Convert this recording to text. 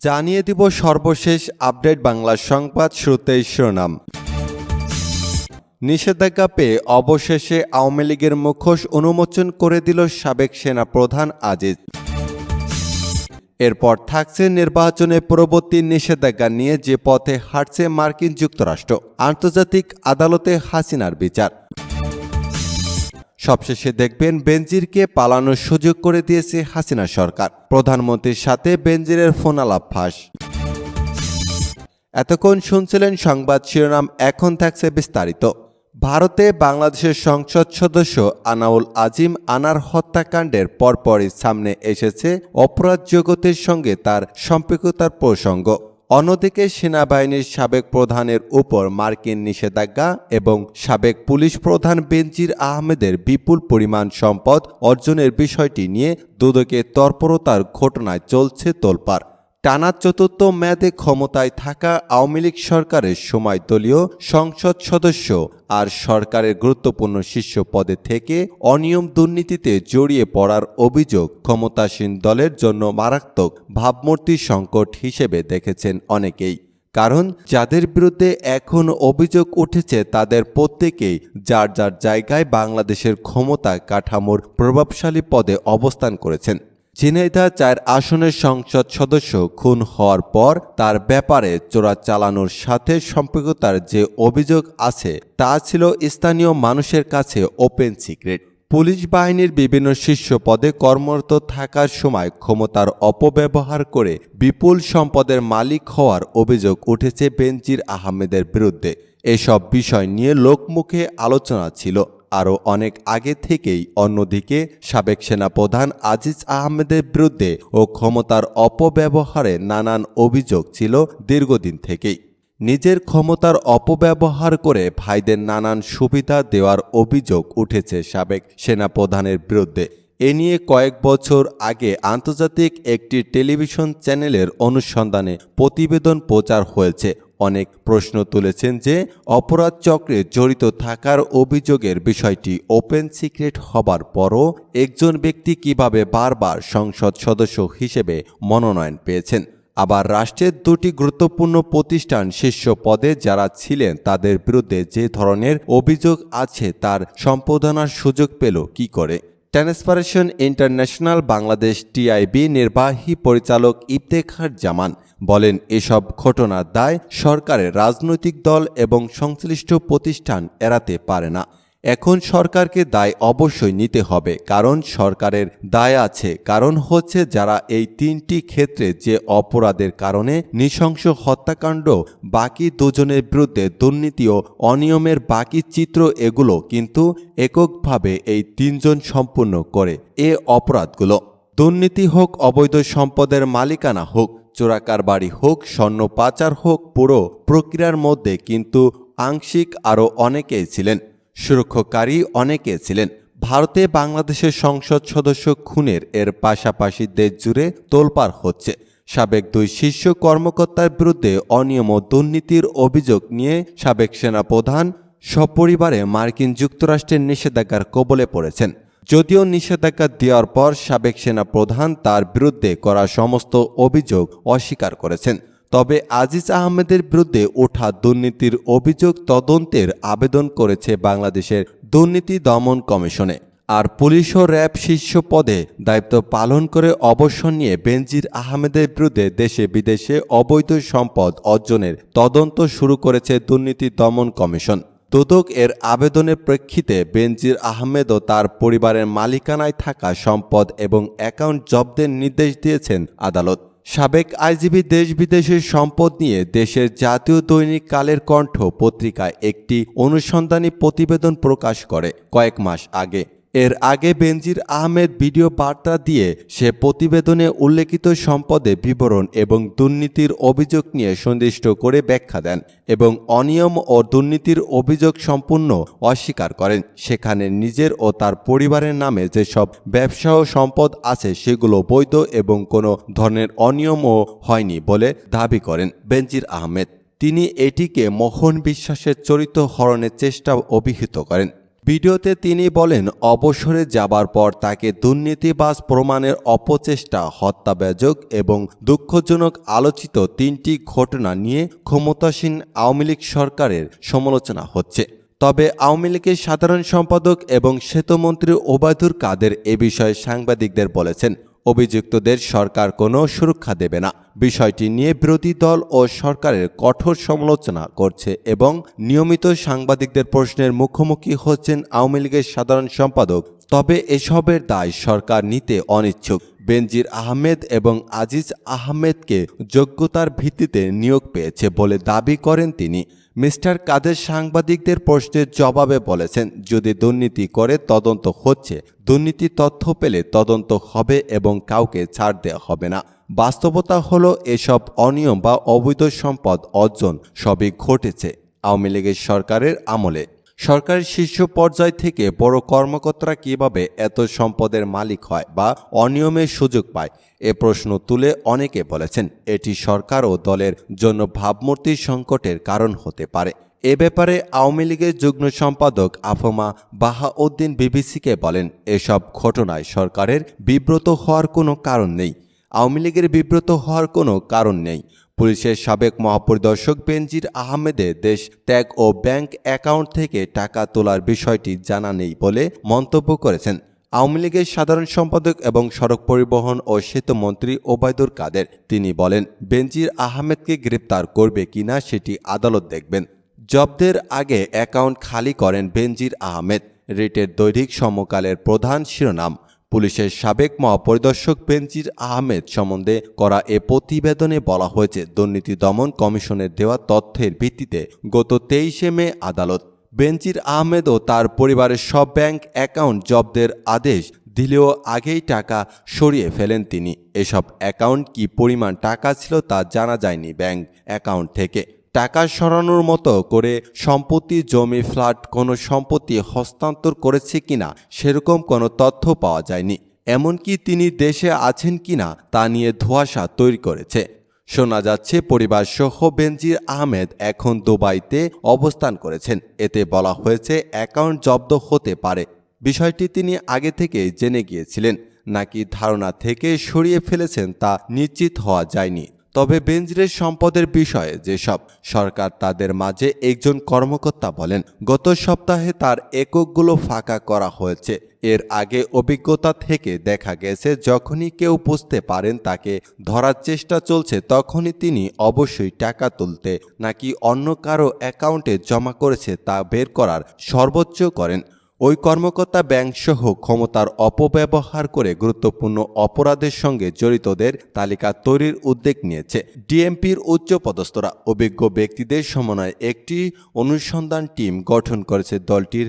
জানিয়ে দিব সর্বশেষ আপডেট বাংলা সংবাদ। শুরুতেই শিরোনাম। নিষেধাজ্ঞা পেয়ে অবশেষে আওয়ামী লীগের মুখোশ উন্মোচন করে দিল সাবেক সেনাপ্রধান আজিজ। এরপর থাকছে নির্বাচনে পরবর্তী নিষেধাজ্ঞা নিয়ে যে পথে হাঁটছে মার্কিন যুক্তরাষ্ট্র, আন্তর্জাতিক আদালতে হাসিনার বিচার। সবশেষে দেখবেন বেনজিরকে পালানোর সুযোগ করে দিয়েছে হাসিনা সরকার, প্রধানমন্ত্রীর সাথে বেনজিরের ফোনালাপ ফাঁস। এতক্ষণ শুনছিলেন সংবাদ শিরোনাম, এখন থাকছে বিস্তারিত। ভারতে বাংলাদেশের সংসদ সদস্য আনাউল আজিম আনার হত্যাকাণ্ডের পরপরই সামনে এসেছে অপরাধ জগতের সঙ্গে তার সম্পৃক্ততার প্রসঙ্গ। অন্যদিকে সেনাবাহিনীর সাবেক প্রধানের উপর মার্কিন নিষেধাজ্ঞা এবং সাবেক পুলিশ প্রধান বেনজির আহমেদের বিপুল পরিমাণ সম্পদ অর্জনের বিষয়টি নিয়ে দুদকে তৎপরতার ঘটনায় চলছে তোলপাড়। টানা চতুর্থ মেয়াদে ক্ষমতায় থাকা আওয়ামী লীগ সরকারের সময় দলীয় সংসদ সদস্য আর সরকারের গুরুত্বপূর্ণ শীর্ষ পদে থেকে অনিয়ম দুর্নীতিতে জড়িয়ে পড়ার অভিযোগ ক্ষমতাসীন দলের জন্য মারাত্মক ভাবমূর্তি সংকট হিসেবে দেখেছেন অনেকেই। কারণ যাদের বিরুদ্ধে এখন অভিযোগ উঠেছে তাদের প্রত্যেকেই যার যার জায়গায় বাংলাদেশের ক্ষমতা কাঠামোর প্রভাবশালী পদে অবস্থান করেছেন। ঝিনাইদহ ৪ আসনের সংসদ সদস্য খুন হওয়ার পর তার ব্যাপারে চোরাচালানোর সাথে সম্পৃক্ততার যে অভিযোগ আছে তা ছিল স্থানীয় মানুষের কাছে ওপেন সিক্রেট। পুলিশ বাহিনীর বিভিন্ন শীর্ষ পদে কর্মরত থাকার সময় ক্ষমতার অপব্যবহার করে বিপুল সম্পদের মালিক হওয়ার অভিযোগ উঠেছে বেনজির আহমেদের বিরুদ্ধে। এসব বিষয় নিয়ে লোকমুখে আলোচনা ছিল আরও অনেক আগে থেকেই। অন্যদিকে সাবেক সেনাপ্রধান আজিজ আহমেদের বিরুদ্ধে ও ক্ষমতার অপব্যবহারে নানান অভিযোগ ছিল দীর্ঘদিন থেকেই। নিজের ক্ষমতার অপব্যবহার করে ভাইদের নানান সুবিধা দেওয়ার অভিযোগ উঠেছে সাবেক সেনাপ্রধানের বিরুদ্ধে। এ নিয়ে কয়েক বছর আগে আন্তর্জাতিক একটি টেলিভিশন চ্যানেলের অনুসন্ধানে প্রতিবেদন প্রচার হয়েছে। অনেক প্রশ্ন তুলেছেন যে অপরাধ চক্রে জড়িত থাকার অভিযোগের বিষয়টি ওপেন সিক্রেট হবার পরও একজন ব্যক্তি কিভাবে বারবার সংসদ সদস্য হিসেবে মনোনয়ন পেয়েছেন। আবার রাষ্ট্রের দুটি গুরুত্বপূর্ণ প্রতিষ্ঠান শীর্ষ পদে যারা ছিলেন তাদের বিরুদ্ধে যে ধরনের অভিযোগ আছে তার সম্পাদনার সুযোগ পেল কি করে। ট্রান্সপারেন্সি ইন্টারন্যাশনাল বাংলাদেশ টিআইবি নির্বাহী পরিচালক ইফতেখার জামান বলেন, এসব ঘটনার দায় সরকারের রাজনৈতিক দল এবং সংশ্লিষ্ট প্রতিষ্ঠান এড়াতে পারে না। এখন সরকারকে দায় অবশ্যই নিতে হবে, কারণ সরকারের দায় আছে। কারণ হচ্ছে যারা এই তিনটি ক্ষেত্রে যে অপরাধের কারণে নৃশংস হত্যাকাণ্ড, বাকি দুজনের বিরুদ্ধে দুর্নীতি ও অনিয়মের বাকি চিত্র, এগুলো কিন্তু এককভাবে এই তিনজন সম্পূর্ণ করে এ অপরাধগুলো। দুর্নীতি হোক, অবৈধ সম্পদের মালিকানা হোক, চোরাকারবারি হোক, স্বর্ণ পাচার হোক, পুরো প্রক্রিয়ার মধ্যে কিন্তু আংশিক আরও অনেকেই ছিলেন, সুরক্ষাকারী অনেকে ছিলেন। ভারতে বাংলাদেশের সংসদ সদস্য খুনের এর পাশাপাশি দেশ জুড়ে তোলপাড় হচ্ছে। সাবেক দুই শীর্ষ কর্মকর্তার বিরুদ্ধে অনিয়ম ও দুর্নীতির অভিযোগ নিয়ে সাবেক সেনাপ্রধান সপরিবারে মার্কিন যুক্তরাষ্ট্রের নিষেধাজ্ঞার কবলে পড়েছেন। যদিও নিষেধাজ্ঞা দেওয়ার পর সাবেক সেনাপ্রধান তার বিরুদ্ধে করা সমস্ত অভিযোগ অস্বীকার করেছেন। তবে আজিজ আহমেদের বিরুদ্ধে ওঠা দুর্নীতির অভিযোগ তদন্তের আবেদন করেছে বাংলাদেশের দুর্নীতি দমন কমিশনে। আর পুলিশ ও র্যাব শীর্ষ পদে দায়িত্ব পালন করে অবসর নিয়ে বেনজির আহমেদের বিরুদ্ধে দেশে বিদেশে অবৈধ সম্পদ অর্জনের তদন্ত শুরু করেছে দুর্নীতি দমন কমিশন। দুদক এর আবেদনের প্রেক্ষিতে বেনজির আহমেদ ও তার পরিবারের মালিকানায় থাকা সম্পদ এবং অ্যাকাউন্ট জব্দের নির্দেশ দিয়েছেন আদালত। সাবেক আইজিবি দেশ বিদেশের সম্পদ নিয়ে দেশের জাতীয় দৈনিক কালের কণ্ঠ পত্রিকায় একটি অনুসন্ধানী প্রতিবেদন প্রকাশ করে কয়েক মাস আগে। এর আগে বেনজির আহমেদ ভিডিও বার্তা দিয়ে সে প্রতিবেদনে উল্লেখিত সম্পদের বিবরণ এবং দুর্নীতির অভিযোগ নিয়ে সন্দিষ্ট করে ব্যাখ্যা দেন এবং অনিয়ম ও দুর্নীতির অভিযোগ সম্পূর্ণ অস্বীকার করেন। সেখানে নিজের ও তার পরিবারের নামে যেসব ব্যবসা ও সম্পদ আছে সেগুলো বৈধ এবং কোনো ধরনের অনিয়মও হয়নি বলে দাবি করেন বেনজির আহমেদ। তিনি এটিকে মোহন বিশ্বাসের চরিত্র হরণের চেষ্টা অভিহিত করেন। ভিডিওতে তিনি বলেন, অবসরে যাবার পর তাকে দুর্নীতিবাজ প্রমাণের অপচেষ্টা, হত্যাব্যযোগ এবং দুঃখজনক আলোচিত 3টি ঘটনা নিয়ে ক্ষমতাসীন আওয়ামী লীগ সরকারের সমালোচনা হচ্ছে। তবে আওয়ামী লীগের সাধারণ সম্পাদক এবং সেতুমন্ত্রী ওবায়দুল কাদের এ বিষয়ে সাংবাদিকদের বলেছেন, অভিযুক্তদের সরকার কোনো সুরক্ষা দেবে না। বিষয়টি নিয়ে বিরোধী দল ও সরকারের কঠোর সমালোচনা করছে এবং নিয়মিত সাংবাদিকদের প্রশ্নের মুখোমুখি হচ্ছেন আওয়ামী লীগের সাধারণ সম্পাদক। তবে এসবের দায় সরকার নিতে অনিচ্ছুক। বেনজির আহমেদ এবং আজিজ আহমেদকে যোগ্যতার ভিত্তিতে নিয়োগ পেয়েছে বলে দাবি করেন তিনি। মিস্টার কাদের সাংবাদিকদের প্রশ্নের জবাবে বলেছেন, যদি দুর্নীতি করে তদন্ত হচ্ছে, দুর্নীতি তথ্য পেলে তদন্ত হবে এবং কাউকে ছাড় দেওয়া হবে না। বাস্তবতা হলো এসব অনিয়ম বা অবৈধ সম্পদ অর্জন সবই ঘটেছে আওয়ামী লীগের সরকারের আমলে। সরকারের শীর্ষ পর্যায় থেকে বড় কর্মকর্তারা কিভাবে এত সম্পদের মালিক হয় বা অনিয়মের সুযোগ পায়, এ প্রশ্ন তুলে অনেকে বলেছেন এটি সরকার ও দলের জন্য ভাবমূর্তির সংকটের কারণ হতে পারে। এ ব্যাপারে আওয়ামী লীগের যুগ্ম সম্পাদক আফমা বাহাউদ্দিন বিবিসিকে বলেন, এসব ঘটনায় সরকারের বিব্রত হওয়ার কোনো কারণ নেই। আওয়ামী লীগের বিব্রত হওয়ার কোনো কারণ নেই। পুলিশের সাবেক মহাপরিদর্শক বেনজির আহমেদের দেশ ত্যাগ ও ব্যাংক অ্যাকাউন্ট থেকে টাকা তোলার বিষয়টি জানা নেই বলে মন্তব্য করেছেন আওয়ামী লীগের সাধারণ সম্পাদক এবং সড়ক পরিবহন ও সেতুমন্ত্রী ওবায়দুল কাদের। তিনি বলেন, বেনজির আহমেদকে গ্রেপ্তার করবে কিনা সেটি আদালত দেখবেন। জব্দের আগে অ্যাকাউন্ট খালি করেন বেনজির আহমেদ, রিটের দৈনিক সমকালের প্রধান শিরোনাম। পুলিশের সাবেক মহাপরিদর্শক বেনজির আহমেদ সম্বন্ধে করা এ প্রতিবেদনে বলা হয়েছে, দুর্নীতি দমন কমিশনের দেওয়া তথ্যের ভিত্তিতে গত 23শে মে আদালত বেনজির আহমেদ ও তার পরিবারের সব ব্যাংক অ্যাকাউন্ট জব্দের আদেশ দিলেও আগেই টাকা সরিয়ে ফেলেন তিনি। এসব অ্যাকাউন্ট কী পরিমাণ টাকা ছিল তা জানা যায়নি। ব্যাংক অ্যাকাউন্ট থেকে টাকা সরানোর মতো করে সম্পত্তি, জমি, ফ্ল্যাট, কোনো সম্পত্তি হস্তান্তর করেছে কিনা সেরকম কোনো তথ্য পাওয়া যায়নি। এমনকি তিনি দেশে আছেন কিনা তা নিয়ে ধোঁয়াশা তৈরি করেছে। শোনা যাচ্ছে পরিবারসহ বেনজির আহমেদ এখন দুবাইতে অবস্থান করেছেন। এতে বলা হয়েছে অ্যাকাউন্ট জব্দ হতে পারে। বিষয়টি তিনি আগে থেকে জেনে গিয়েছিলেন নাকি ধারণা থেকে সরিয়ে ফেলেছেন তা নিশ্চিত হওয়া যায়নি। তবে বেনজিরের সম্পদের বিষয়ে যেসব সরকার তাদের মাঝে একজন কর্মকর্তা বলেন, গত সপ্তাহে তার এককগুলো ফাঁকা করা হয়েছে। এর আগে অভিজ্ঞতা থেকে দেখা গেছে যখনই কেউ বুঝতে পারেন তাকে ধরার চেষ্টা চলছে, তখনই তিনি অবশ্যই টাকা তুলতে নাকি অন্য কারো অ্যাকাউন্টে জমা করেছে তা বের করার সর্বোচ্চ করেন। ওই কর্মকর্তা ব্যাংকসহ ক্ষমতার অপব্যবহার করে গুরুত্বপূর্ণ অপরাধের সঙ্গে জড়িতদের তালিকা তৈরির উদ্যোগ নিয়েছে। ডিএমপির উচ্চপদস্থরা অভিজ্ঞ ব্যক্তিদের সমন্বয়ে একটি অনুসন্ধান টিম গঠন করেছে দলটির